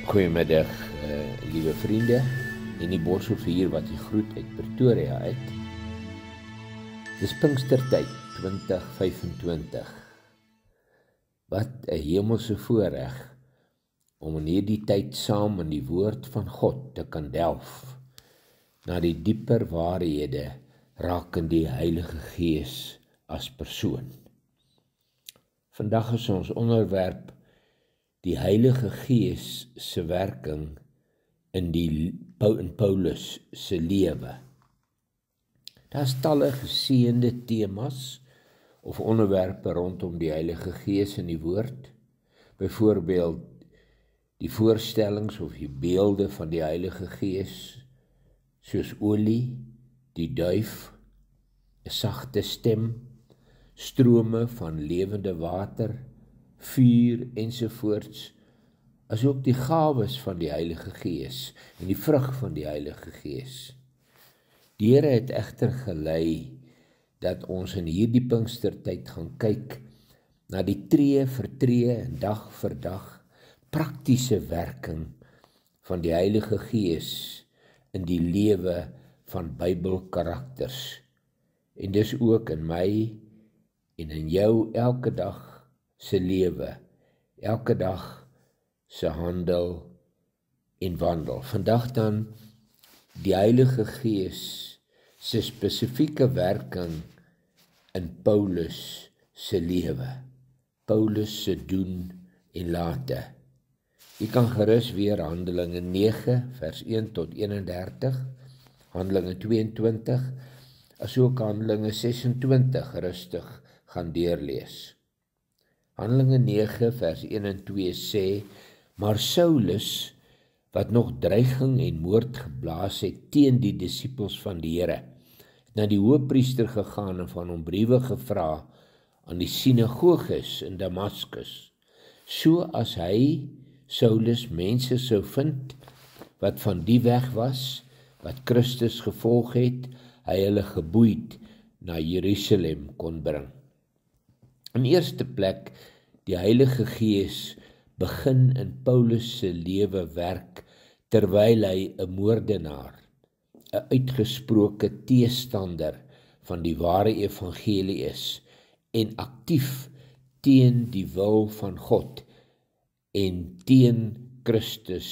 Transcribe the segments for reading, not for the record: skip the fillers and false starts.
Goeiemiddag, liewe vriende en die Borshofier wat die groet uit Pretoria uit. Dis Pinkstertyd 2025. Wat 'n hemelse voorreg om in hierdie tyd saam in die woord van God te kan delf na die dieper waarhede rakende die Heilige Gees as persoon. Vandag is ons onderwerp die Heilige Gees se werking in Paulus se lewe. Daar's talle geseënde temas of onderwerpe rondom die Heilige Gees in die woord. Byvoorbeeld die voorstellings of die beelde van die Heilige Gees, soos olie, die duif, 'n sagte stem, strome van lewende water, vuur ensovoorts, asook die gawes van die Heilige Gees en die vrug van die Heilige Gees. Die Here het egter gelei dat ons in hierdie Pinkstertyd gaan kyk na die tree vir tree en dag vir dag praktiese werking van die Heilige Gees in die lewe van Bybelkarakters. En dis ook in my en in jou elke dag se lewe, elke dag se handel en wandel. Vandag dan die Heilige Gees se spesifieke werking in Paulus se lewe. Paulus se doen en late. Jy kan gerus weer Handelinge 9 vers 1 tot 31, Handelinge 22, asook Handelinge 26 rustig gaan deurlees. Handelinge 9 vers 1 en 2 sê, maar Saulus, wat nog dreiging en moord geblaas het teen die disippels van die Here, het na die hoëpriester gegaan en van hom briewe gevra aan die sinagoges in Damaskus, so as hy, Saulus, mense sou vind wat van die weg was, wat Christus gevolg het, hy hulle geboeid na Jerusalem kon bring. In eerste plek, die Heilige Gees begin in Paulus se lewe werk terwyl hy 'n moordenaar, 'n uitgesproke teestander van die ware evangelie is en aktief teen die wil van God en teen Christus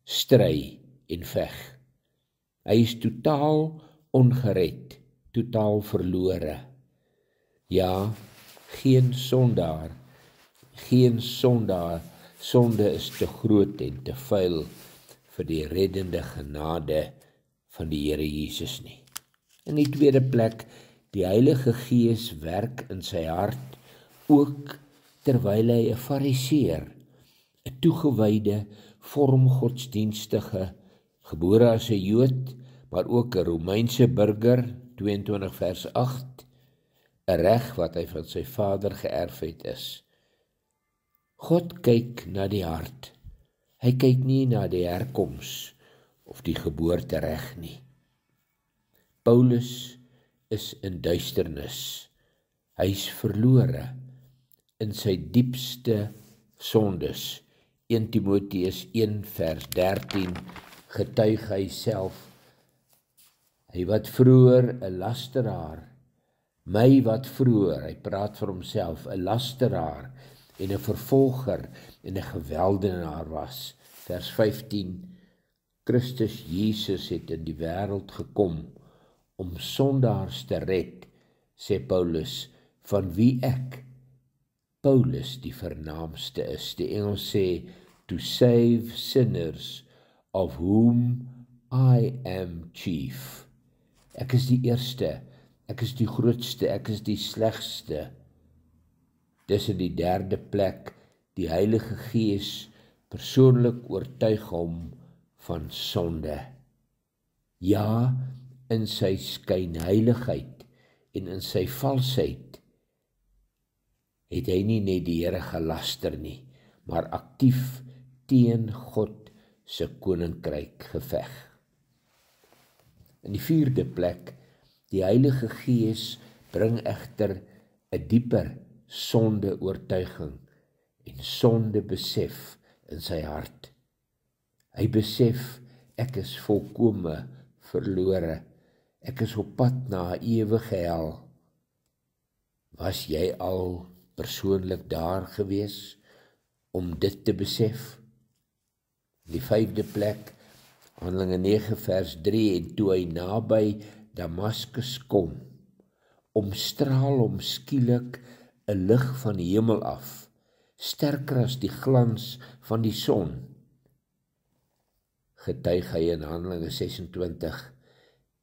stry en veg. Hy is totaal ongered, totaal verlore. Ja, geen sonde is te groot en te vuil vir die reddende genade van die Here Jesus nie. In die tweede plek, die Heilige Gees werk in sy hart ook terwyl hy 'n Fariseer, 'n toegewyde, vormgodsdienstige, gebore as 'n Jood, maar ook 'n Romeinse burger, 22 vers 8, 'n reg wat hy van sy vader geërf het is. God kyk na die hart. Hy kyk nie na die herkoms of die geboortereg nie. Paulus is in duisternis. Hy's verlore in sy diepste sondes. 1 Timoteus 1 vers 13 getuig hy self. Hy wat vroeër 'n lasteraar, my wat vroeër, hy praat vir homself, 'n lasteraar en 'n vervolger en 'n geweldenaar was. Vers 15, Christus Jesus het in die wêreld gekom om sondaars te red, sê Paulus, van wie ek, Paulus, die vernaamste is. Die Engels sê, to save sinners, of whom I am chief. Ek is die eerste, ek is die grootste, ek is die slegste. Dis in die derde plek, die Heilige Gees persoonlik oortuig hom van sonde. Ja, in sy skynheiligheid en in sy valsheid het hy nie net die Here gelaster nie, maar aktief teen God se koninkryk geveg. In die vierde plek, die Heilige Gees bring egter 'n dieper sonde oortuiging en sonde besef in sy hart. Hy besef, ek is volkome verlore. Ek is op pad na 'n ewige hel. Was jy al persoonlik daar gewees om dit te besef? Die 5de plek, Handelinge 9 vers 3, en toe hy naby Damaskus kom, omstraal hom skielik 'n lig van die hemel af, sterker as die glans van die son. Getuig hy in Handelinge 26,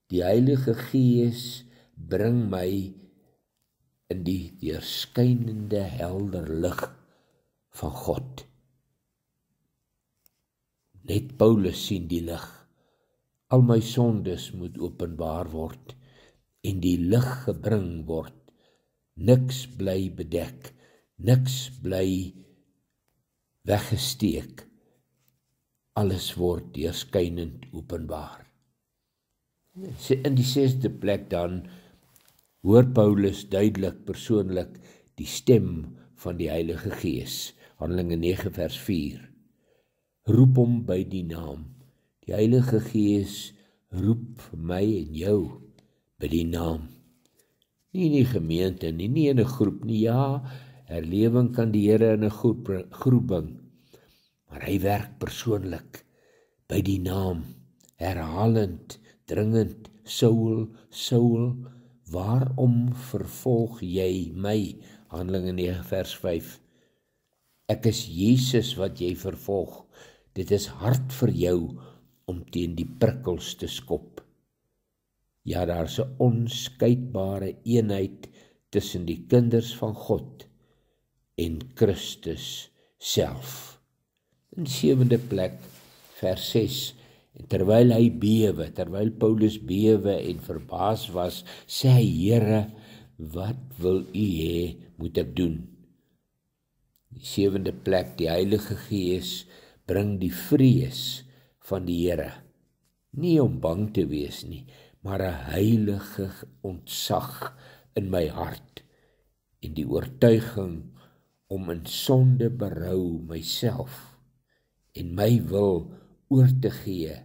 die Heilige Gees bring my in die deurskynende helder lig van God. Net Paulus sien die lig. Al my sondes moet openbaar word en die lig gebring word. Niks bly bedek, niks bly weggesteek. Alles word deurskynend openbaar. In die 6de plek dan hoor Paulus duidelik persoonlik die stem van die Heilige Gees. Handelinge 9 vers 4. Roep hom by die naam. Die Heilige Gees roep my en jou by die naam. Nie in die gemeente nie, nie in 'n groep nie. Ja, herlewing kan die Here in 'n groep bring, maar hy werk persoonlik by die naam, herhalend, dringend. Saul, Saul, waarom vervolg jy my? Handelinge 9 vers 5. Ek is Jesus wat jy vervolg. Dit is hard vir jou om teen die prikkels te skop. Ja, daar's 'n onskeidbare eenheid tussen die kinders van God en Christus self. In die 7de plek, vers 6, en terwyl Paulus bewe en verbaas was, sê hy, Here, wat wil u hê moet ek doen? Die 7de plek, die Heilige Gees bring die vrees van die Here. Nie om bang te wees nie, maar 'n heilige ontzag in my hart en die oortuiging om in sonde berou myself en my wil oor te gee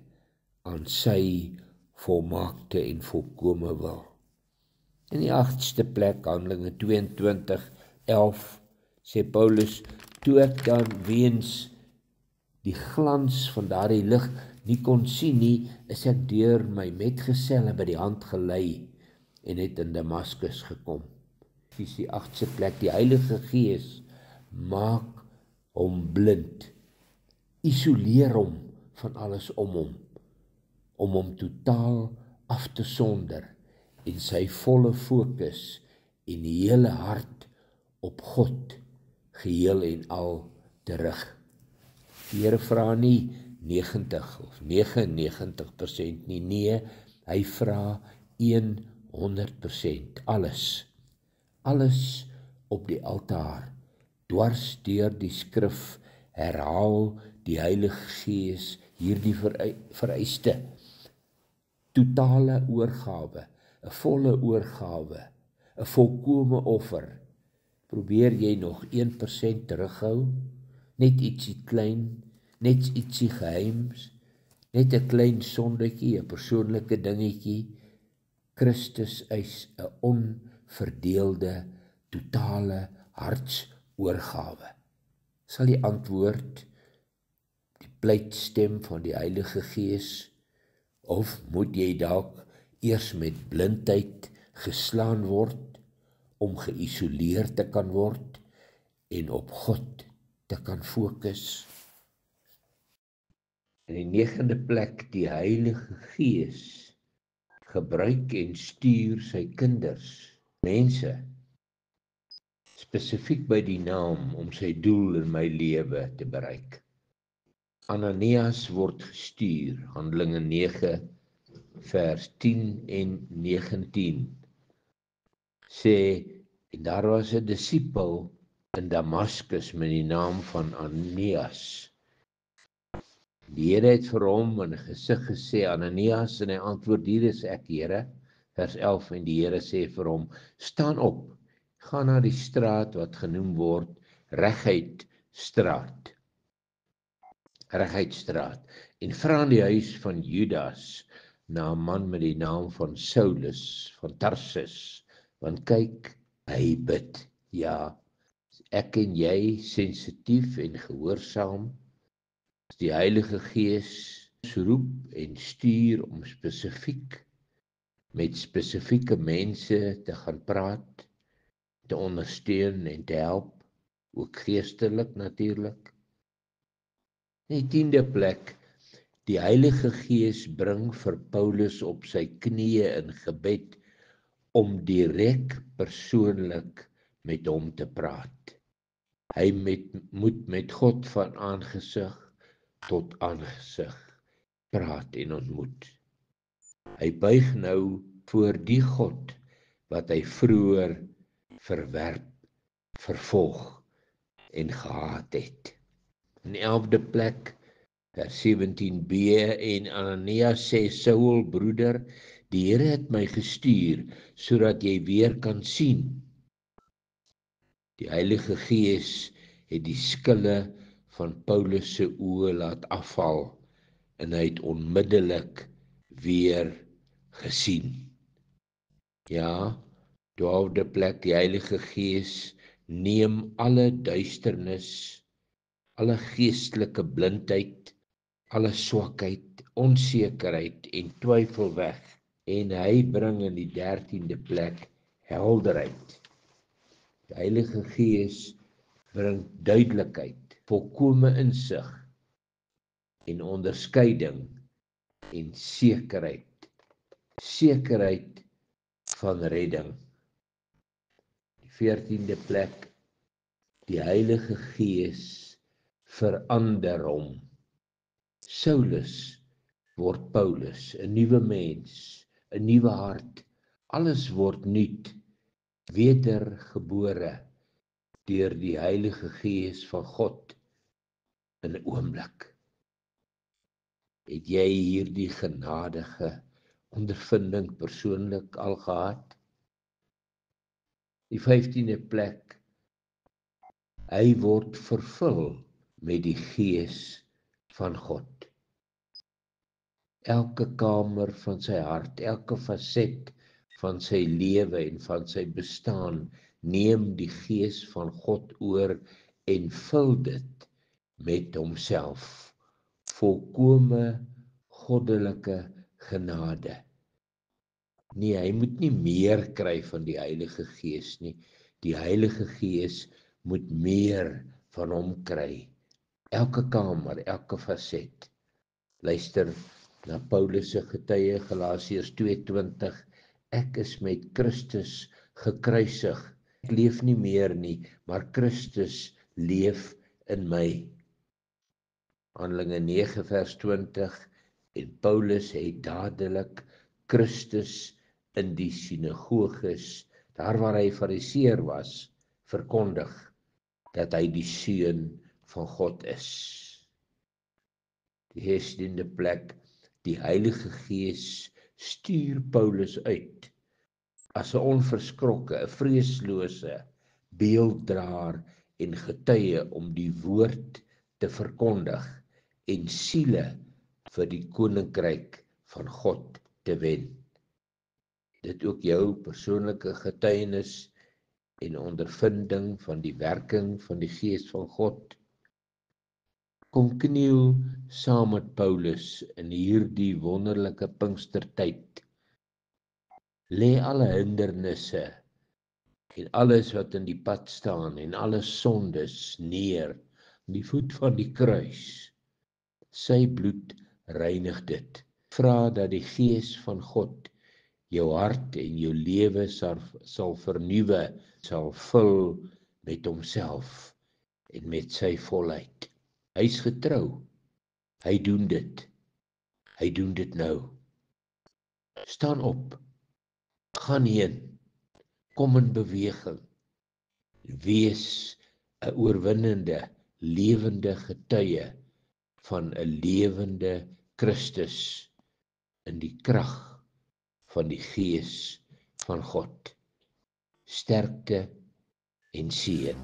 aan sy volmaakte en volkome wil. In die 8ste plek, Handelinge 22:11, sê Paulus, toe ek dan weens die glans van daardie lig nie kon sien nie, is ek deur my metgeselle by die hand gelei en het in Damaskus gekom. Dis die 8ste plek, die Heilige Gees maak hom blind, isoleer hom van alles om hom totaal af te sonder en sy volle fokus en die hele hart op God geheel en al te rig. Die Here vra nie 90 of 99% nie, nee, hy vra 100%, alles op die altaar. Dwars deur die skrif herhaal die Heilige Gees hierdie vereiste. Totale oorgawe, 'n volle oorgawe, 'n volkome offer. Probeer jy nog 1% terughou? Net ietsie klein, net ietsie geheims, net 'n klein sondetjie, 'n persoonlike dingetjie. Christus eis 'n onverdeelde, totale hartsoorgawe. Sal die antwoord die pleitstem van die Heilige Gees, of moet jy dalk eers met blindheid geslaan word om geïsoleer te kan word en op God te kan fokus? In die 9de plek, die Heilige Gees gebruik en stuur sy kinders, mense, spesifiek by die naam om sy doel in my lewe te bereik. Ananias word gestuur, Handelinge 9 vers 10 en 19, sê, en daar was 'n disipel in Damaskus met die naam van Ananias. Die Here het vir hom in 'n gesig gesê, Ananias, en hy antwoord, hier is ek, Here, vers 11, en die Here sê vir hom, staan op, ga na die straat wat genoem word Reguit straat. Reguitstraat, en vra in die huis van Judas na 'n man met die naam van Saulus van Tarsus, want kyk, hy bid. Ja, ek en jy sensitief en gehoorsaam, as die Heilige Gees roep en stuur om spesifiek met spesifieke mense te gaan praat, te ondersteun en te help, ook geestelik natuurlik. In die 10de plek, die Heilige Gees bring vir Paulus op sy knieë in gebed om direk persoonlik met hom te praat. Hy moet met God van aangesig tot aangesig praat en ontmoet. Hy buig nou voor die God wat hy vroeër verwerp, vervolg en gehaat het. In 11de plek, vers 17b, en Ananias sê, Saul, broeder, die Here het my gestuur, sodat jy weer kan sien. Die Heilige Gees het die skille van Paulus se oë laat afval, en hy het onmiddellik weer gesien. Ja, 12de plek, die Heilige Gees neem alle duisternis, alle geestelike blindheid, alle swakheid, onsekerheid en twyfel weg, en hy bring in die 13de plek helderheid. Die Heilige Gees bring duidelikheid, volkome insig en onderskeiding en sekerheid van redding. Die 14de plek, die Heilige Gees verander hom. Saulus word Paulus, 'n nuwe mens, 'n nuwe hart. Alles word nuut, wedergebore deur die Heilige Gees van God in 'n oomblik. Het jy hierdie genadige ondervinding persoonlik al gehad? Die 15de plek, hy word vervul met die Gees van God. Elke kamer van sy hart, elke faset van sy lewe en van sy bestaan, neem die Gees van God oor en vul dit met homself. Volkome goddelike genade. Nee, hy moet nie meer kry van die Heilige Gees nie. Die Heilige Gees moet meer van hom kry. Elke kamer, elke faset. Luister na Paulus se getuie, Galasiërs 2:20. Ek is met Christus gekruisig. Ek leef nie meer nie, maar Christus leef in my. Handelinge 9 vers 20. En Paulus het dadelik Christus in die sinagoges, daar waar hy fariseer was, verkondig dat hy die seun van God is. Die 16de plek, die Heilige Gees stuur Paulus uit as 'n onverskrokke, 'n vreeslose beelddraer en getuie om die woord te verkondig en siele vir die koninkryk van God te wen. Dit ook jou persoonlike getuienis en ondervinding van die werking van die Gees van God. Kom kniel saam met Paulus in hierdie wonderlike Pinkstertyd. Lê alle hindernisse en alles wat in die pad staan en alle sondes neer aan die voet van die kruis. Sy bloed reinig dit. Vra dat die Gees van God jou hart en jou lewe sal vernuwe, sal vul met homself en met sy volheid. Hy's getrou. Hy doen dit nou. Staan op. Gaan heen. Kom in beweging. Wees 'n oorwinnende, lewende getuie van 'n lewende Christus in die krag van die Gees van God. Sterkte en seën.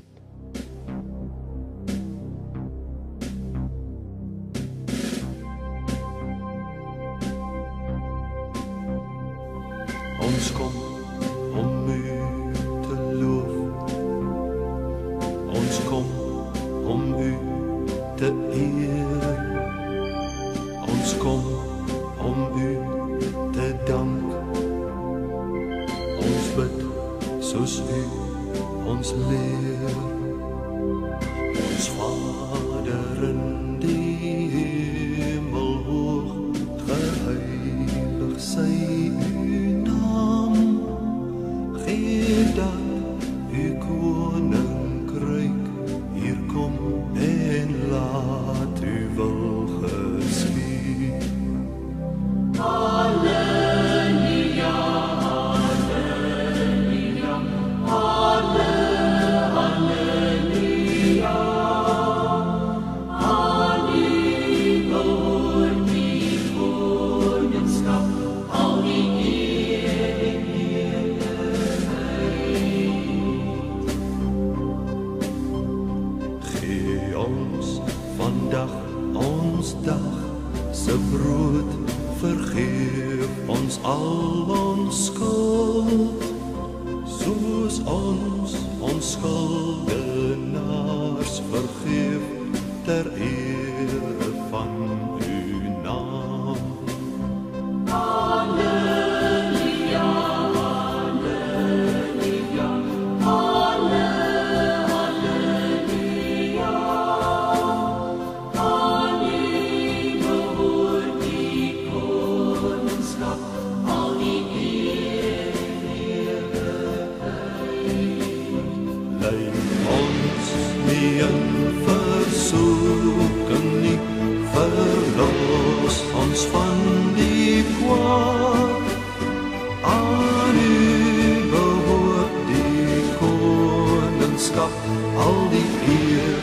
Ons kom om u te eer. Ons kom om u te dank. Ons bid soos u ons leer. Ons Vader in die hemel hoog, geheilig sy u naam. Gee dat u koninkryk hier kom en laat u wil geskied. Halleluja, halleluja, halleluja. Aan u behoort die koningskap, al die eer en heerlijkheid. Gee ons vandag ons dag se brood, vergeef ons al ons skuld, soos ons skuldenaars vergeef, ter ere van uw naam. Halleluja, halleluja, halleluja. Aan u behoort die koningskap, al die eer en heerlijkheid. Lei ons nie in versoeking nie, verlos ons van die kwaad. Aan u behoort die koningskap, al die eer